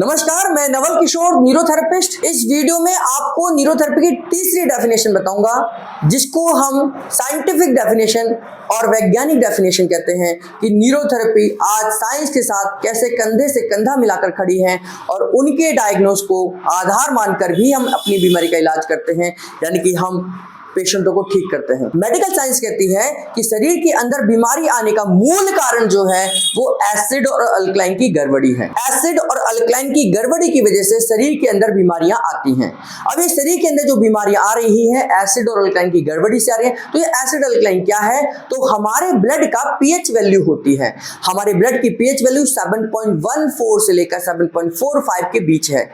नमस्कार, मैं नवल किशोर, न्यूरोथेरेपिस्ट। इस वीडियो में आपको न्यूरोथेरेपी की तीसरी डेफिनेशन बताऊंगा, जिसको हम साइंटिफिक डेफिनेशन और वैज्ञानिक डेफिनेशन कहते हैं कि न्यूरोथेरेपी आज साइंस के साथ कैसे कंधे से कंधा मिलाकर खड़ी है और उनके डायग्नोस को आधार मानकर भी हम अपनी बीमारी का इलाज करते हैं, यानी कि हम पेशेंटों को ठीक करते हैं। मेडिकल साइंस कहती है कि शरीर के अंदर बीमारी आने का मूल कारण जो है वो एसिड और अल्कलाइन की गड़बड़ी है। एसिड और अल्कलाइन की गड़बड़ी की वजह से शरीर के अंदर बीमारियां आती हैं। अब ये शरीर के अंदर जो बीमारियां आ रही हैं एसिड और अल्कलाइन की गड़बड़ी से आ रही है। तो ये एसिड अल्कलाइन क्या है? तो हमारे ब्लड का पीएच वैल्यू होती है। हमारे ब्लड की पीएच वैल्यू 7.14 से लेकर 7.45 के बीच है।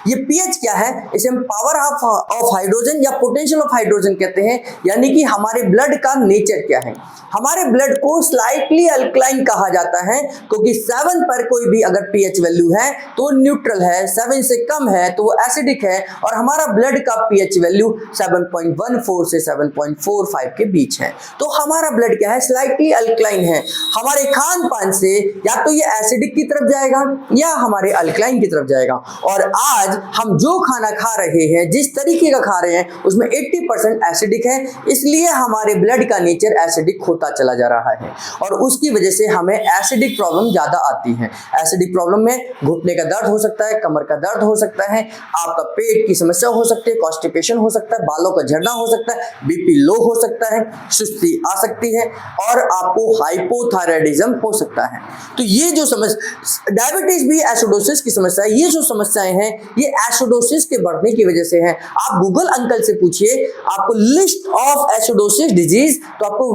ये पीएच क्या है? इसे हम पावर ऑफ हाइड्रोजन या पोटेंशियल ऑफ हाइड्रोजन कहते हैं, यानी कि हमारे ब्लड का नेचर क्या है। हमारे ब्लड को स्लाइटली अल्कलाइन कहा जाता है, क्योंकि 7 पर कोई भी अगर पीएच वैल्यू है तो न्यूट्रल है, 7 से कम है तो वो एसिडिक है, और हमारा ब्लड का पीएच वैल्यू 7.14 से 7.45 के बीच है। तो हमारा ब्लड क्या है? स्लाइटली अल्कलाइन है। हमारे खान पान से या तो ये एसिडिक की तरफ जाएगा या हमारे अल्कलाइन की तरफ जाएगा। और आज हम जो खाना खा रहे हैं, जिस तरीके का खा रहे हैं, उसमें 80% एसिडिक है, इसलिए हमारे ब्लड का नेचर एसिडिक होता चला जा रहा है और उसकी वजह से हमें एसिडिक प्रॉब्लम ज्यादा आती है। एसिडिक प्रॉब्लम में घुटने का दर्द हो सकता है, कमर का दर्द हो सकता है, आपका पेट की समस्या हो सकती है, कॉन्स्टिपेशन हो सकता है, बालों का झड़ना हो सकता है, बीपी लो हो सकता है, सुस्ती आ सकती है और आपको हाइपोथायराइडिज्म हो सकता है। तो ये जो समस्या, डायबिटीज भी एसिडोसिस की समस्या है। ये जो समस्याएं हैं ये एसिडोसिस के बढ़ने की वजह से है। आप गूगल अंकल से पूछिए आपको लिस्ट ऑफ एसिडोसिस डिजीज, तो आपको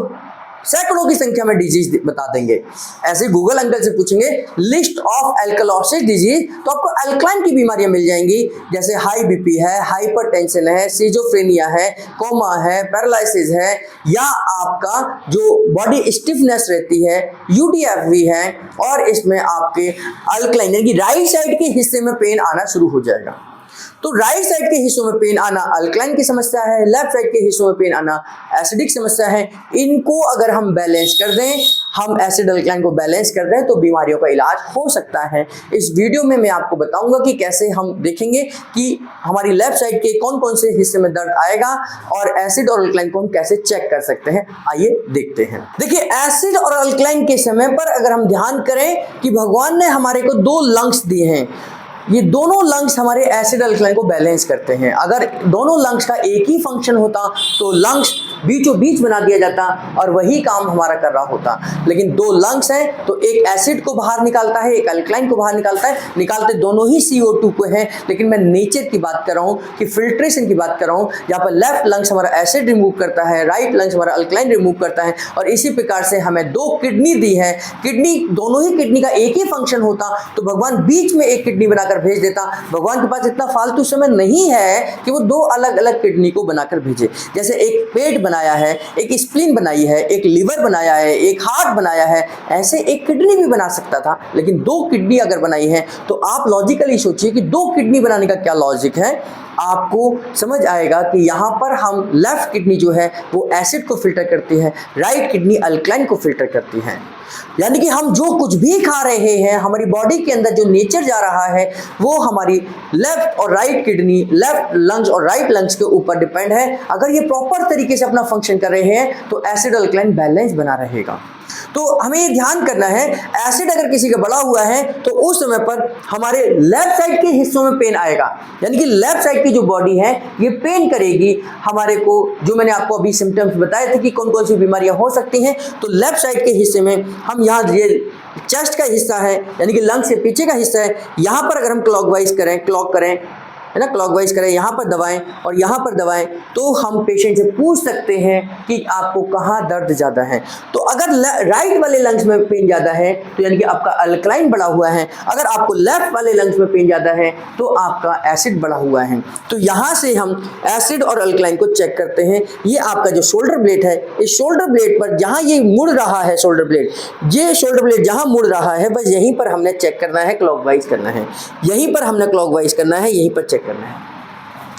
सैकड़ों की संख्या में डिजीज बता देंगे। ऐसे गूगल अंकल से पूछेंगे लिस्ट ऑफ एल्कलोसिस डिजीज, तो आपको अल्कलाइन की बीमारियां मिल जाएंगी, जैसे हाई बीपी है, हाइपरटेंशन है, सिजोफ्रेनिया है, कोमा है, पैरालिसिस है, या आपका जो बॉडी स्टिफनेस रहती है, यूडीएफवी है, और इसमें आपके अल्कलाइन यानी कि राइट साइड के हिस्से में पेन आना शुरू हो जाएगा। तो राइट साइड के हिस्सों में पेन आना अल्कलाइन की समस्या है, लेफ्ट साइड के हिस्सों में पेन आना एसिडिक समस्या है। इनको अगर हम बैलेंस कर दें, हम एसिड अल्कलाइन को बैलेंस कर दें, तो बीमारियों का इलाज हो सकता है। इस वीडियो में मैं आपको बताऊंगा कि कैसे हम देखेंगे कि हमारी लेफ्ट साइड के कौन कौन से हिस्से में दर्द आएगा और एसिड और अल्कलाइन को हम कैसे चेक कर सकते हैं। आइए देखते हैं। देखिए, एसिड और अल्कलाइन के समय पर अगर हम ध्यान करें कि भगवान ने हमारे को 2 लंग्स दिए हैं, ये दोनों लंग्स हमारे एसिड अल्कलाइन को बैलेंस करते हैं। अगर दोनों लंग्स का एक ही फंक्शन होता तो लंग्स बीचों बीच बना दिया जाता और वही काम हमारा कर रहा होता, लेकिन 2 लंग्स हैं, तो एक एसिड को बाहर निकालता है, एक अल्कलाइन को बाहर निकालता है। निकालते दोनों ही CO2 को हैं, लेकिन मैं नेचर की बात कर रहा हूँ, कि फिल्ट्रेशन की बात कर रहा हूँ। यहाँ पर लेफ्ट लंग्स हमारा एसिड रिमूव करता है, राइट लंग्स हमारा अल्कलाइन रिमूव करता है, और इसी प्रकार से हमें 2 किडनी दी है। किडनी, दोनों ही किडनी का एक ही फंक्शन होता तो भगवान बीच में एक किडनी बनाकर भेज देता। भगवान के पास इतना फालतू समय नहीं है कि वो 2 अलग अलग किडनी को बनाकर भेजे। जैसे एक पेट बनाया है, एक स्प्लीन बनाई है, एक लीवर बनाया है, एक हार्ट बनाया है, ऐसे एक किडनी भी बना सकता था, लेकिन 2 किडनी अगर बनाई है तो आप लॉजिकली सोचिए कि 2 किडनी बनाने का क्या लॉजिक है। आपको समझ आएगा कि यहाँ पर हम लेफ्ट किडनी जो है वो एसिड को फिल्टर करती है, राइट किडनी अल्कलाइन को फिल्टर करती है। यानी कि हम जो कुछ भी खा रहे हैं, हमारी बॉडी के अंदर जो नेचर जा रहा है, वो हमारी लेफ्ट और राइट किडनी, लेफ्ट लंग्स और राइट लंग्स के ऊपर डिपेंड है। अगर ये प्रॉपर तरीके से अपना फंक्शन कर रहे हैं तो एसिड अल्कलाइन बैलेंस बना रहेगा। तो हमें ये ध्यान करना है, एसिड अगर किसी का बढ़ा हुआ है तो उस समय पर हमारे लेफ्ट साइड के हिस्सों में पेन आएगा, यानी कि लेफ्ट साइड की जो बॉडी है ये पेन करेगी हमारे को। जो मैंने आपको अभी सिम्टम्स बताए थे कि कौन कौन सी बीमारियां हो सकती हैं, तो लेफ्ट साइड के हिस्से में हम यहाँ ये चेस्ट का हिस्सा है, यानी कि लंग्स के पीछे का हिस्सा है, यहाँ पर अगर हम क्लॉकवाइज करें, क्लॉक करें, है ना, क्लॉकवाइज करें, यहाँ पर दबाएं और यहाँ पर दबाएं, तो हम पेशेंट से पूछ सकते हैं कि आपको कहाँ दर्द ज़्यादा है। तो अगर राइट वाले लंग्स में पेन ज़्यादा है तो यानी कि आपका अल्कलाइन बढ़ा हुआ है। अगर आपको लेफ्ट वाले लंग्स में पेन ज़्यादा है तो आपका एसिड बढ़ा हुआ है। तो यहाँ से हम एसिड और अल्कलाइन को चेक करते हैं। ये आपका जो शोल्डर ब्लेड है, इस शोल्डर ब्लेड पर जहाँ ये मुड़ रहा है, शोल्डर ब्लेड, ये शोल्डर ब्लेड जहाँ मुड़ रहा है, बस यहीं पर हमने चेक करना है, क्लॉकवाइज करना है, यहीं पर हमने क्लॉकवाइज करना है, यहीं पर चेक करना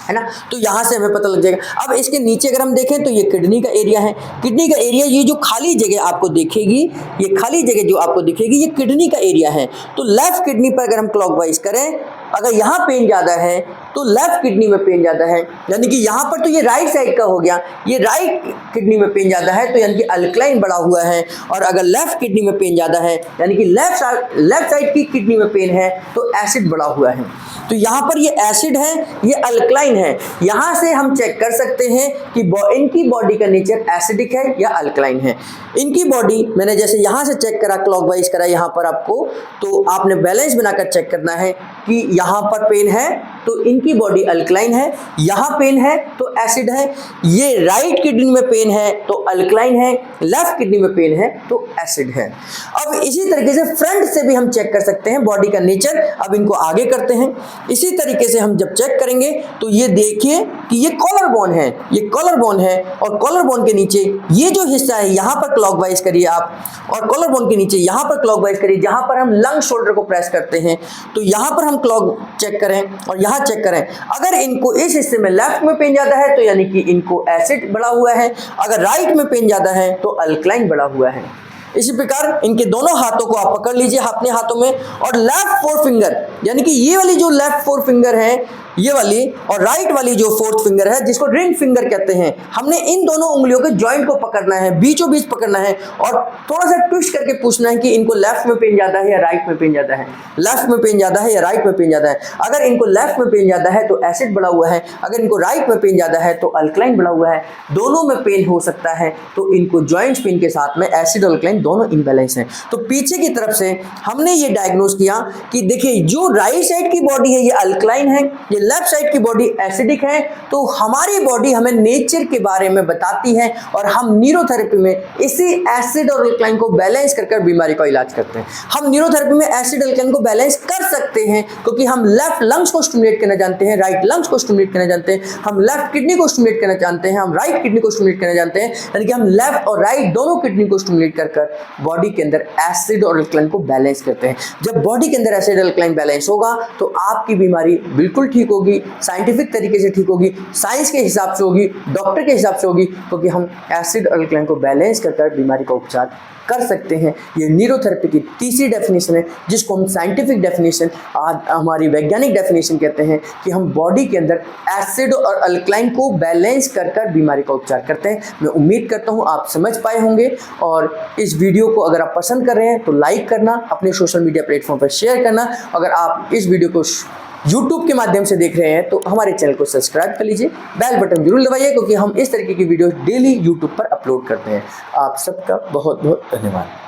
है ना। तो यहाँ से हमें पता लग जाएगा। अब इसके नीचे अगर हम देखें तो ये किडनी का एरिया है। किडनी का एरिया, ये जो खाली जगह आपको दिखेगी, ये खाली जगह जो आपको दिखेगी, ये किडनी का एरिया है। तो लेफ्ट किडनी पर अगर हम क्लॉकवाइज करें अगर यहाँ पेन ज़्यादा है तो लेफ्ट किडनी में पेन ज़्यादा है, यानी कि यहाँ पर तो ये राइट साइड का हो गया, ये राइट किडनी में पेन ज़्यादा है तो यानी कि अल्कलाइन बढ़ा हुआ है। और अगर लेफ्ट किडनी में पेन ज़्यादा है यानी कि लेफ्ट साइड की किडनी में पेन है तो एसिड बढ़ा हुआ है। तो यहाँ पर ये एसिड है, ये अल्कलाइन है। यहाँ से हम चेक कर सकते हैं कि इनकी बॉडी का नेचर एसिडिक है या अल्कलाइन है। इनकी बॉडी मैंने जैसे यहाँ से चेक करा, क्लॉकवाइज करा यहाँ पर आपको, तो आपने बैलेंस बनाकर चेक करना है कि यहाँ पर पेन है तो इनकी बॉडी अल्कलाइन है, यहाँ पेन है तो एसिड है, ये राइट किडनी में पेन है तो अल्कलाइन है, लेफ्ट किडनी में पेन है तो एसिड है। अब इसी तरीके से फ्रंट से भी हम चेक कर सकते हैं बॉडी का नेचर। अब इनको आगे करते हैं। इसी तरीके से हम जब चेक करेंगे तो ये देखिए कि ये कॉलर बोन है, ये कॉलर बोन है और कॉलर बोन के नीचे ये जो हिस्सा है यहाँ पर क्लॉकवाइज करिए आप, और कॉलर बोन के नीचे यहाँ पर क्लॉकवाइज करिए जहाँ पर हम लंग शोल्डर को प्रेस करते हैं। तो यहाँ पर हम क्लॉक चेक करें और यहाँ चेक करें। अगर इनको इस हिस्से में लेफ्ट में पेन ज़्यादा है तो यानी कि इनको एसिड बढ़ा हुआ है, अगर राइट में पेन ज़्यादा है तो अल्कलाइन बढ़ा हुआ है। इसी प्रकार इनके दोनों हाथों को आप पकड़ लीजिए अपने हाथों में, और लेफ्ट फोर फिंगर यानी कि ये वाली जो लेफ्ट फोर फिंगर है ये वाली, और राइट वाली जो फोर्थ फिंगर है जिसको रिंग फिंगर कहते हैं, हमने इन दोनों उंगलियों के जॉइंट को पकड़ना है, बीचों बीच पकड़ना है और थोड़ा सा ट्विस्ट करके पूछना है कि इनको लेफ्ट में पेन ज़्यादा है या राइट में पेन ज़्यादा है, लेफ्ट में पेन ज़्यादा है या राइट में पेन ज़्यादा है। अगर इनको लेफ्ट में पेन ज़्यादा है तो एसिड बढ़ा हुआ है, अगर इनको राइट में पेन ज़्यादा है तो अल्कलाइन बढ़ा हुआ है। दोनों में पेन हो सकता है तो इनको जॉइंट्स पेन के साथ में एसिड और अल्कलाइन दोनों इनबैलेंस हैं। तो पीछे की तरफ से हमने ये डायग्नोज किया कि देखिए जो राइट साइड की बॉडी है ये अल्कलाइन है, ये लेफ्ट साइड की बॉडी एसिडिक है। तो हमारी बॉडी हमें नेचर के बारे में बताती है और हम न्यूरोथेरेपी में इसी एसिड और अल्कलाइन को बैलेंस कर बीमारी का इलाज करते हैं। हम न्यूरोथेरेपी में एसिड अल्कलाइन को बैलेंस कर सकते हैं क्योंकि हम लेफ्ट लंग्स को स्टिमुलेट करना जानते हैं, राइट लंग्स को स्टिमुलेट करना जानते हैं, हम लेफ्ट किडनी को स्टिमुलेट करना जानते हैं, हम राइट किडनी को स्टिमुलेट करना जानते हैं, यानी कि हम लेफ्ट और राइट दोनों किडनी को स्टिमुलेट कर बॉडी के अंदर एसिड और अल्कलाइन को बैलेंस करते हैं। जब बॉडी के अंदर एसिड अल्कलाइन बैलेंस होगा तो आपकी बीमारी बिल्कुल ठीक होगी, साइंटिफिक तरीके से ठीक होगी, साइंस के हिसाब से होगी, डॉक्टर के हिसाब से होगी, क्योंकि हम एसिड और अल्कलाइन को बैलेंस कर बीमारी का उपचार कर सकते हैं। ये न्यूरोथेरेपी की तीसरी डेफिनेशन है जिसको हम साइंटिफिक डेफिनेशन, हमारी वैज्ञानिक डेफिनेशन कहते हैं कि हम बॉडी के अंदर एसिड और अल्कलाइन को बैलेंस कर बीमारी का उपचार करते हैं। मैं उम्मीद करता हूँ आप समझ पाए होंगे, और इस वीडियो को अगर आप पसंद कर रहे हैं तो लाइक करना, अपने सोशल मीडिया प्लेटफॉर्म पर शेयर करना। अगर आप इस वीडियो को YouTube के माध्यम से देख रहे हैं तो हमारे चैनल को सब्सक्राइब कर लीजिए, बेल बटन जरूर दबाइए क्योंकि हम इस तरीके की वीडियो डेली YouTube पर अपलोड करते हैं। आप सबका बहुत बहुत धन्यवाद।